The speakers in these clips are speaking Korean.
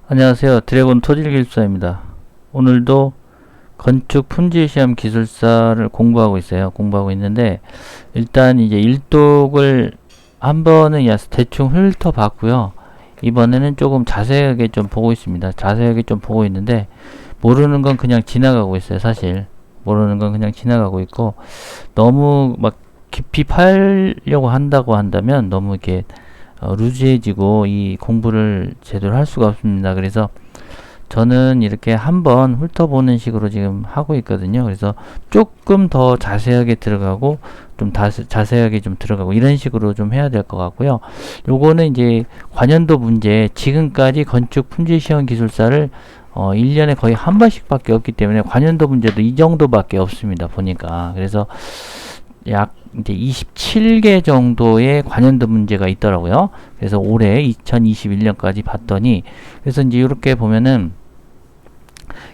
안녕하세요. 드래곤 토질기술사입니다. 오늘도 건축 품질시험 기술사를 공부하고 있어요. 공부하고 있는데 일단 이제 일독을 한 번은 대충 훑어봤고요. 이번에는 조금 자세하게 좀 보고 있습니다. 자세하게 좀 보고 있는데 모르는 건 그냥 지나가고 있어요. 사실 모르는 건 그냥 지나가고 있고 너무 막 깊이 파려고 한다고 한다면 너무 이렇게 루즈해지고 이 공부를 제대로 할 수가 없습니다. 그래서 저는 이렇게 한번 훑어보는 식으로 지금 하고 있거든요. 그래서 조금 더 자세하게 들어가고 좀 자세하게 좀 들어가고 이런 식으로 좀 해야 될 것 같고요. 요거는 이제 관연도 문제, 지금까지 건축 품질 시험 기술사를 1년에 거의 한 번씩밖에 없기 때문에 관연도 문제도 이 정도밖에 없습니다. 보니까. 그래서 약 이제 27개 정도의 관연도 문제가 있더라고요. 그래서 올해 2021년까지 봤더니 그래서 이제 이렇게 보면은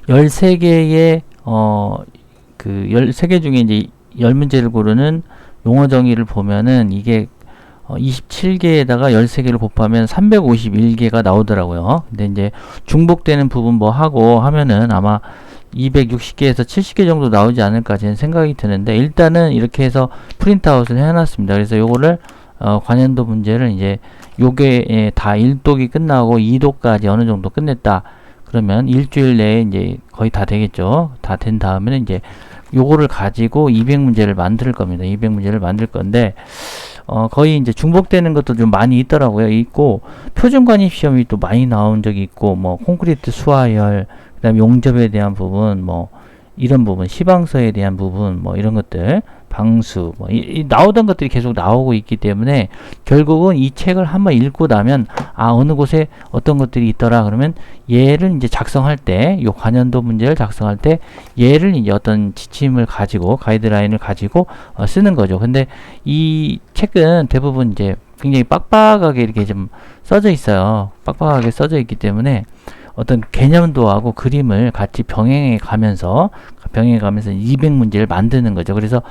13개의 그 13개 중에 이제 10문제를 고르는 용어 정의를 보면은 이게 27개에다가 13개를 곱하면 351개가 나오더라고요. 근데 이제 중복되는 부분 뭐 하고 하면은 아마 260개에서 70개 정도 나오지 않을까 저는 생각이 드는데 일단은 이렇게 해서 프린트아웃을 해놨습니다. 그래서 요거를 관연도 문제를 이제 요게 다 1독이 끝나고 2독까지 어느 정도 끝냈다. 그러면 일주일 내에 이제 거의 다 되겠죠. 다 된 다음에는 이제 요거를 가지고 200문제를 만들 겁니다. 200문제를 만들 건데 거의 이제 중복되는 것도 좀 많이 있더라고요. 있고 표준관입 시험이 또 많이 나온 적이 있고 뭐 콘크리트 수하열 그다음에 용접에 대한 부분 뭐 이런 부분 시방서에 대한 부분 뭐 이런 것들 방수 뭐 나오던 것들이 계속 나오고 있기 때문에 결국은 이 책을 한번 읽고 나면 어느 곳에 어떤 것들이 있더라 그러면 얘를 이제 작성할 때 요 관연도 문제를 작성할 때 얘를 이제 어떤 지침을 가지고 가이드라인을 가지고 쓰는 거죠. 근데 이 책은 대부분 이제 굉장히 빡빡하게 이렇게 좀 써져 있어요. 빡빡하게 써져 있기 때문에 어떤 개념도하고 그림을 같이 병행해 가면서 200문제를 만드는 거죠. 그래서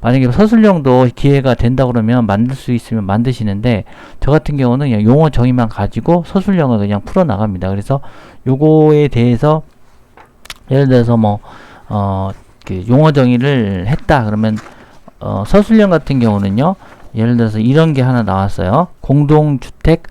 만약에 서술형도 기회가 된다 그러면 만들 수 있으면 만드시는데 저 같은 경우는 그냥 용어 정의만 가지고 서술형을 그냥 풀어 나갑니다. 그래서 요거에 대해서 예를 들어서 그 용어 정의를 했다 그러면 서술형 같은 경우는요. 예를 들어서 이런 게 하나 나왔어요. 공동주택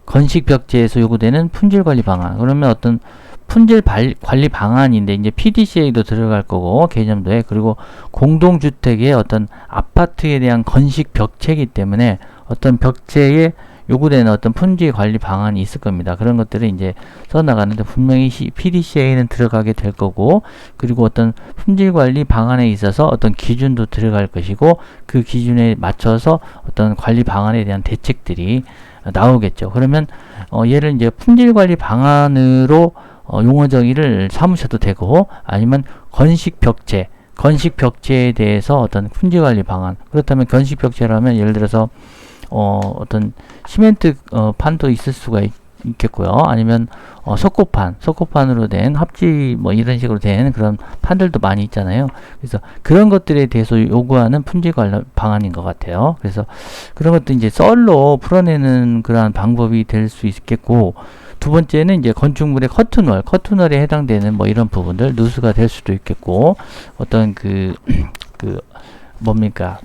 건식벽지에서 요구되는 품질관리 방안. 그러면 어떤 품질 관리 방안인데 이제 PDCA도 들어갈 거고 개념도에 그리고 공동주택의 어떤 아파트에 대한 건식벽체이기 때문에 어떤 벽체에 요구되는 어떤 품질 관리 방안이 있을 겁니다. 그런 것들을 이제 써나가는데 분명히 PDCA는 들어가게 될 거고 그리고 어떤 품질 관리 방안에 있어서 어떤 기준도 들어갈 것이고 그 기준에 맞춰서 어떤 관리 방안에 대한 대책들이 나오겠죠. 그러면 얘를 이제 품질관리 방안으로 용어 정의를 삼으셔도 되고 아니면 건식벽체에 대해서 어떤 품질관리 방안 그렇다면 건식벽체라면 예를 들어서 어떤 시멘트 판도 있을 수가 있겠고요. 아니면 석고판으로 된 합지 뭐 이런 식으로 된 그런 판들도 많이 있잖아요. 그래서 그런 것들에 대해서 요구하는 품질 관리 방안인 것 같아요. 그래서 그런 것도 이제 썰로 풀어내는 그러한 방법이 될 수 있겠고 두 번째는 이제 건축물의 커튼월에 해당되는 뭐 이런 부분들 누수가 될 수도 있겠고 어떤 뭡니까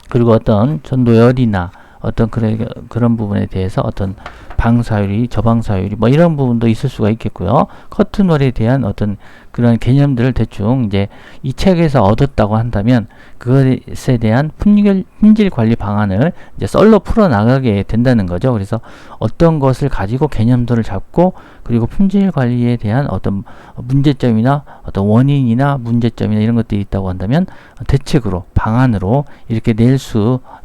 그리고 어떤 전도열이나 어떤 그런 부분에 대해서 어떤 방사율이 저방사율이 뭐 이런 부분도 있을 수가 있겠고요. 커튼월에 대한 어떤 그런 개념들을 대충 이제 이 책에서 얻었다고 한다면 그것에 대한 품질 관리 방안을 이제 썰로 풀어 나가게 된다는 거죠. 그래서 어떤 것을 가지고 개념도를 잡고 그리고 품질 관리에 대한 어떤 문제점이나 어떤 원인이나 문제점이나 이런 것들이 있다고 한다면 대책으로 방안으로 이렇게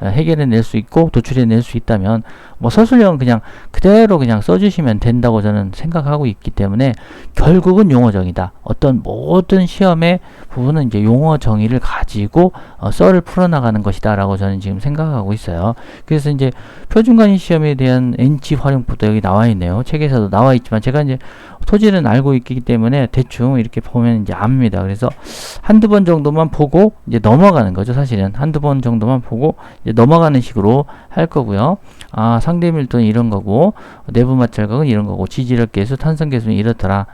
해결해 낼 수 있고 도출해 낼 수 있다면 뭐 서술형은 그냥 그대로 그냥 써주시면 된다고 저는 생각하고 있기 때문에 결국은 용어정의다. 어떤 모든 시험의 부분은 이제 용어 정의를 가지고 썰을 풀어나가는 것이다라고 저는 지금 생각하고 있어요. 그래서 이제 표준관이 시험에 대한 NC 활용법도 여기 나와 있네요. 책에서도 나와 있지만 제가 이제 토지는 알고 있기 때문에 대충 이렇게 보면 이제 압니다. 그래서 한두 번 정도만 보고 이제 넘어가는 거죠. 사실은 한두 번 정도만 보고 이제 넘어가는 식으로 할 거고요. 아, 상대 밀도는 이런 거고 내부 마찰각은 이런 거고 지지력 계수, 탄성 계수는 이렇더라.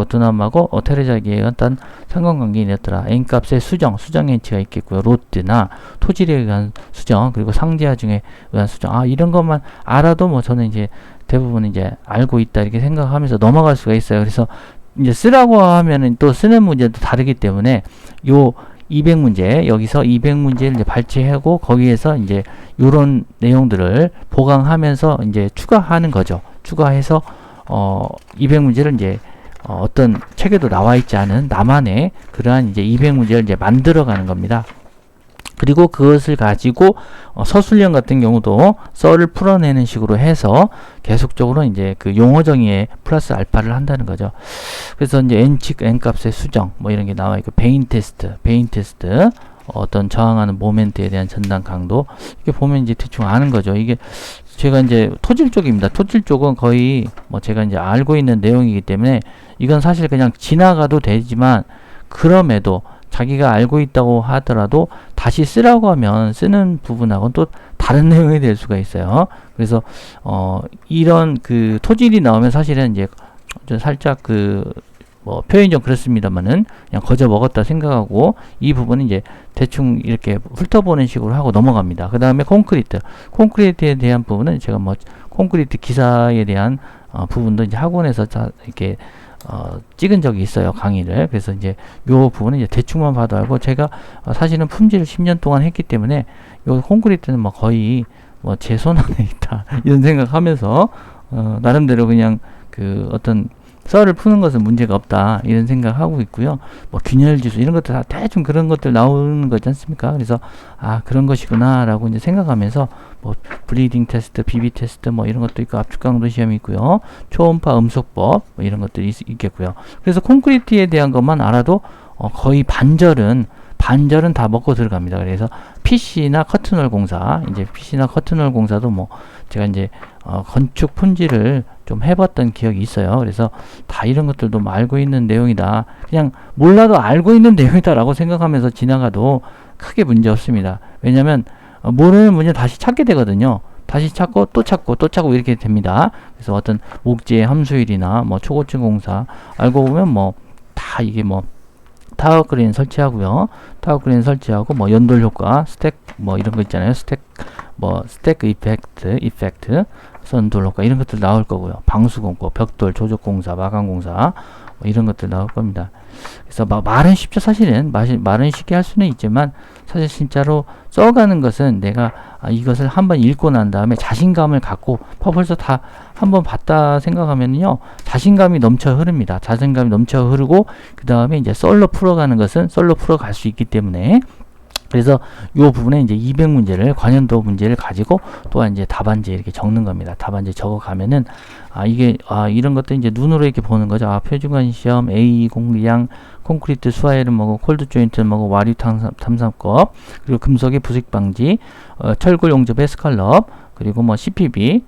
두남하고 테레자기에 어떤 상관관계가 있더라. N값의 수정 N치가 있겠고요. 롯드나 토질에 의한 수정, 그리고 상지하 중에 의한 수정. 아, 이런 것만 알아도 뭐 저는 이제 대부분 이제 알고 있다 이렇게 생각하면서 넘어갈 수가 있어요. 그래서 이제 쓰라고 하면은 또 쓰는 문제도 다르기 때문에 요 200문제, 여기서 200문제를 이제 발췌하고 거기에서 이제 요런 내용들을 보강하면서 이제 추가하는 거죠. 추가해서 200문제를 이제 어떤 책에도 나와 있지 않은 나만의 그러한 이제 200문제를 이제 만들어가는 겁니다. 그리고 그것을 가지고 서술형 같은 경우도 썰을 풀어내는 식으로 해서 계속적으로 이제 그 용어 정의에 플러스 알파를 한다는 거죠. 그래서 이제 N값의 수정 뭐 이런 게 나와 있고 베인 테스트 어떤 저항하는 모멘트에 대한 전단 강도 이렇게 보면 이제 대충 아는 거죠. 이게 제가 이제 토질 쪽입니다. 토질 쪽은 거의 뭐 제가 이제 알고 있는 내용이기 때문에 이건 사실 그냥 지나가도 되지만 그럼에도 자기가 알고 있다고 하더라도 다시 쓰라고 하면 쓰는 부분하고는 또 다른 내용이 될 수가 있어요. 그래서 이런 그 토질이 나오면 사실은 이제 좀 살짝 뭐 표현이 좀 그렇습니다만은 그냥 거저 먹었다 생각하고 이 부분은 이제 대충 이렇게 훑어보는 식으로 하고 넘어갑니다. 그 다음에 콘크리트에 대한 부분은 제가 뭐 콘크리트 기사에 대한 부분도 이제 학원에서 이렇게 찍은 적이 있어요, 강의를. 그래서 이제 요 부분은 이제 대충만 봐도 알고 제가 사실은 품질을 10년 동안 했기 때문에 요 콘크리트는 뭐 거의 뭐 제 손 안에 있다 이런 생각하면서 나름대로 그냥 그 어떤 썰을 푸는 것은 문제가 없다 이런 생각하고 있고요. 뭐 균열 지수 이런 것들 다 대충 그런 것들 나오는 거지 않습니까? 그래서 아, 그런 것이구나 라고 이제 생각하면서 뭐 브리딩 테스트, BB 테스트 뭐 이런 것도 있고 압축 강도 시험이 있고요. 초음파 음속법 뭐 이런 것들이 있겠고요. 그래서 콘크리트에 대한 것만 알아도 거의 반절은 다 먹고 들어갑니다. 그래서 PC나 커튼홀 공사, 이제 PC나 커튼홀 공사도 뭐 제가 이제 건축 품질을 좀 해봤던 기억이 있어요. 그래서 다 이런 것들도 뭐 알고 있는 내용이다. 그냥 몰라도 알고 있는 내용이다라고 생각하면서 지나가도 크게 문제 없습니다. 왜냐면 모르는 문제 다시 찾게 되거든요. 다시 찾고 또 찾고 또 찾고 이렇게 됩니다. 그래서 어떤 옥지의 함수일이나 뭐 초고층 공사 알고 보면 뭐 다 이게 뭐 타워크레인 설치하고요. 타워크레인 설치하고 뭐 연돌 효과, 스택 뭐 이런 거 있잖아요. 스택 이펙트, 선돌 효과 이런 것들 나올 거고요. 방수공고, 벽돌, 조적공사, 마감공사 뭐 이런 것들 나올 겁니다. 그래서 말은 쉽죠. 사실은 말은 쉽게 할 수는 있지만 사실 진짜로 써가는 것은 내가 이것을 한번 읽고 난 다음에 자신감을 갖고 벌써 다 한번 봤다 생각하면요 자신감이 넘쳐 흐릅니다. 자신감이 넘쳐 흐르고 그 다음에 이제 썰로 풀어가는 것은 썰로 풀어갈 수 있기 때문에 그래서 이 부분에 이제 200문제를 관련도 문제를 가지고 또한 이제 답안지 이렇게 적는 겁니다. 답안지 적어 가면은 이게 이런 것도 이제 눈으로 이렇게 보는 거죠. 표준관 시험 A 공리양 콘크리트 수화열은 뭐고 콜드 조인트는 뭐고 와류 탐사법 그리고 금속의 부식 방지 철골 용접의 스칼럽 그리고 뭐 CPB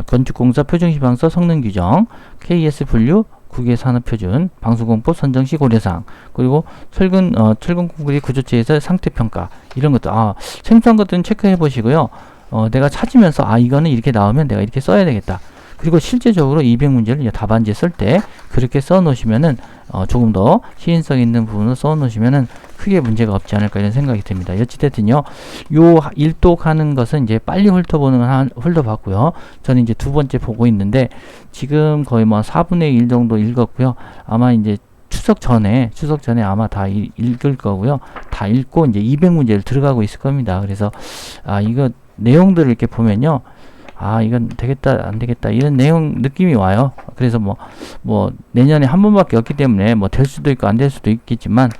건축공사 표준시방서 성능 규정 KS 분류 국외 산업표준, 방수공법 선정시 고려사항, 그리고 철근 콘크리트 구조체에서 상태평가 이런 것들 생소한 것들은 체크해 보시고요. 내가 찾으면서 이거는 이렇게 나오면 내가 이렇게 써야 되겠다. 그리고 실제적으로 200문제를 답안지에 쓸 때 그렇게 써 놓으시면은 조금 더 시인성 있는 부분을 써 놓으시면은 크게 문제가 없지 않을까 이런 생각이 듭니다. 어찌됐든요. 요 일독하는 것은 이제 빨리 훑어봤고요. 저는 이제 두 번째 보고 있는데 지금 거의 뭐 4분의 1 정도 읽었고요. 아마 이제 추석 전에 아마 다 읽을 거고요. 다 읽고 이제 200문제를 들어가고 있을 겁니다. 그래서 이거 내용들을 이렇게 보면요. 이건 되겠다, 안 되겠다, 이런 내용, 느낌이 와요. 그래서 뭐, 내년에 한 번밖에 없기 때문에, 뭐, 될 수도 있고, 안 될 수도 있겠지만,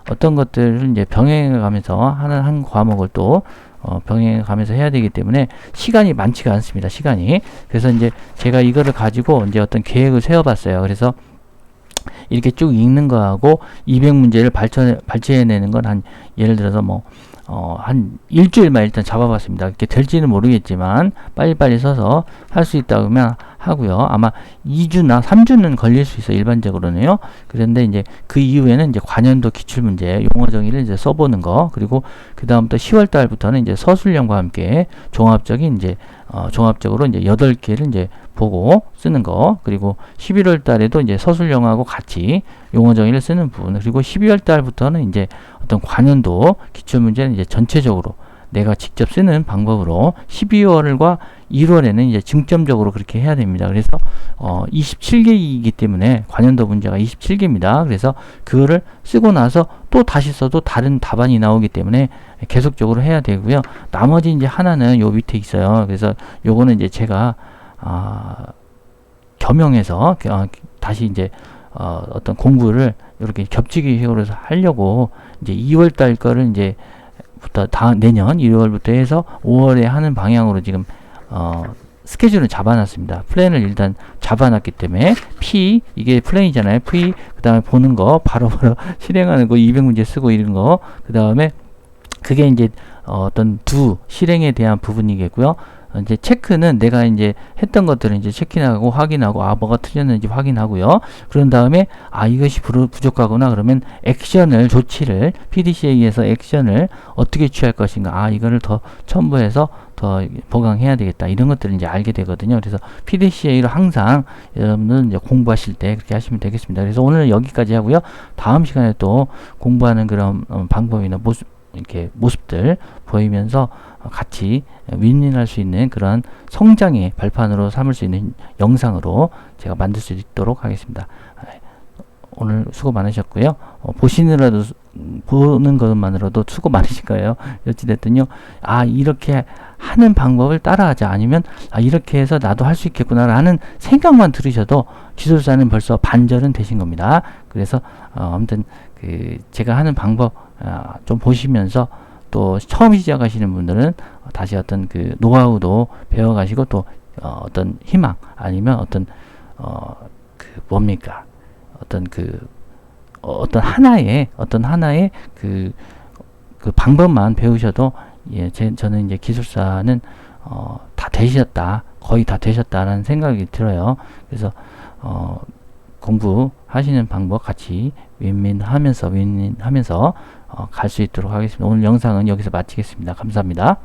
어떤 것들을 이제 병행해 가면서, 한 과목을 또, 병행해 가면서 해야 되기 때문에, 시간이 많지가 않습니다, 시간이. 그래서 이제, 제가 이거를 가지고, 이제 어떤 계획을 세워봤어요. 그래서, 이렇게 쭉 읽는 거하고 200문제를 발췌해내는 건 한, 예를 들어서 뭐, 한 일주일만 일단 잡아봤습니다. 이렇게 될지는 모르겠지만, 빨리빨리 써서 할 수 있다고 하면 하고요. 아마 2주나 3주는 걸릴 수 있어요. 일반적으로는요. 그런데 이제 그 이후에는 이제 관연도 기출문제, 용어 정의를 이제 써보는 거, 그리고 그 다음부터 10월 달부터는 이제 서술형과 함께 종합적인 이제, 종합적으로 이제 8개를 이제 보고 쓰는 거, 그리고 11월 달에도 이제 서술형하고 같이 용어 정의를 쓰는 부분, 그리고 12월 달부터는 이제 어떤 관연도 기출문제는 이제 전체적으로 내가 직접 쓰는 방법으로 12월과 1월에는 이제 중점적으로 그렇게 해야 됩니다. 그래서 27개이기 때문에 관연도 문제가 27개입니다. 그래서 그거를 쓰고 나서 또 다시 써도 다른 답안이 나오기 때문에 계속적으로 해야 되고요. 나머지 이제 하나는 요 밑에 있어요. 그래서 요거는 이제 제가 겸용해서 다시 이제 어떤 공부를 이렇게 겹치기 식으로 하려고 이제 2월 달 거를 이제 부터 내년 1월부터 해서 5월에 하는 방향으로 지금 스케줄을 잡아놨습니다. 플랜을 일단 잡아놨기 때문에 이게 플랜이잖아요. 그 다음에 보는 거 바로바로 실행하는 거 200문제 쓰고 이런 거 그 다음에 그게 이제 어떤 실행에 대한 부분이겠고요. 이제 체크는 내가 이제 했던 것들은 이제 체크하고 확인하고 뭐가 틀렸는지 확인하고요. 그런 다음에 이것이 부족하구나 그러면 조치를 PDCA에서 액션을 어떻게 취할 것인가 이거를 더 첨부해서 더 보강해야 되겠다 이런 것들을 이제 알게 되거든요. 그래서 PDCA로 항상 여러분들 이제 공부하실 때 그렇게 하시면 되겠습니다. 그래서 오늘 여기까지 하고요. 다음 시간에 또 공부하는 그런 방법이나 모습들 보이면서 같이 윈윈할 수 있는 그런 성장의 발판으로 삼을 수 있는 영상으로 제가 만들 수 있도록 하겠습니다. 오늘 수고 많으셨고요. 보는 것만으로도 수고 많으실 거예요. 어찌됐든요. 이렇게 하는 방법을 따라하자. 아니면 이렇게 해서 나도 할 수 있겠구나 라는 생각만 들으셔도 기술사는 벌써 반절은 되신 겁니다. 그래서 아무튼 제가 하는 방법 좀 보시면서 또 처음 시작하시는 분들은 다시 어떤 노하우도 배워가시고 또 어떤 희망 아니면 어떤 어떤 하나의 그 방법만 배우셔도 저는 이제 기술사는 다 되셨다, 거의 다 되셨다라는 생각이 들어요. 그래서 공부하시는 방법 같이 윈윈하면서 갈 수 있도록 하겠습니다. 오늘 영상은 여기서 마치겠습니다. 감사합니다.